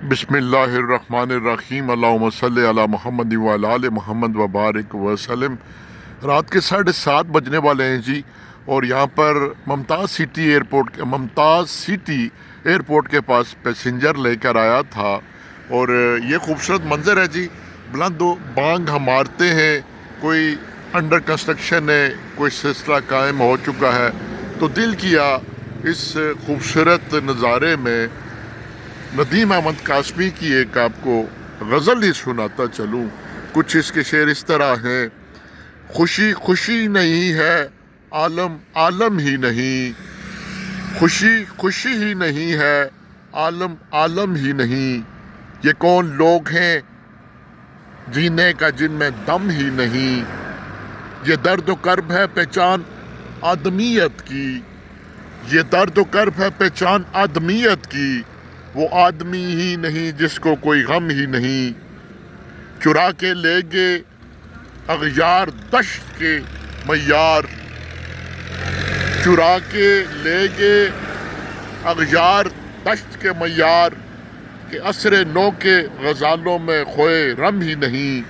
بسم اللہ الرحمن الرحیم، اللہم صلی علی محمد وعلی آل محمد وبارک وسلم۔ رات کے 7:30 بجنے والے ہیں جی، اور یہاں پر ممتاز سٹی ایئرپورٹ کے پاس پیسنجر لے کر آیا تھا، اور یہ خوبصورت منظر ہے جی۔ بلند و بانگ ہم مارتے ہیں، کوئی انڈر کنسٹرکشن ہے، کوئی سلسلہ قائم ہو چکا ہے، تو دل کیا اس خوبصورت نظارے میں ندیم احمد قاسمی کی ایک آپ کو غزل ہی سناتا چلوں۔ کچھ اس کے شعر اس طرح ہیں: خوشی خوشی نہیں ہے، عالم عالم ہی نہیں، خوشی خوشی ہی نہیں ہے، عالم عالم ہی نہیں، یہ کون لوگ ہیں جینے کا جن میں دم ہی نہیں، یہ درد و کرب ہے پہچان آدمیت کی، یہ درد و کرب ہے پہچان آدمیت کی، وہ آدمی ہی نہیں جس کو کوئی غم ہی نہیں، چرا کے لے گے اغیار دشت کے معیار، چرا کے لے گے اغیار دشت کے معیار، کہ عصر نو کے غزالوں میں کھوئے رم ہی نہیں،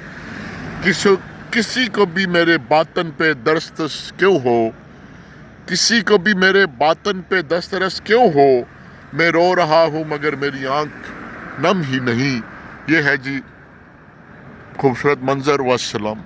کسی کو بھی میرے باطن پہ دسترس کیوں ہو، کسی کو بھی میرے باطن پہ دسترس کیوں ہو، میں رو رہا ہوں مگر میری آنکھ نم ہی نہیں۔ یہ ہے جی خوبصورت منظر، والسلام۔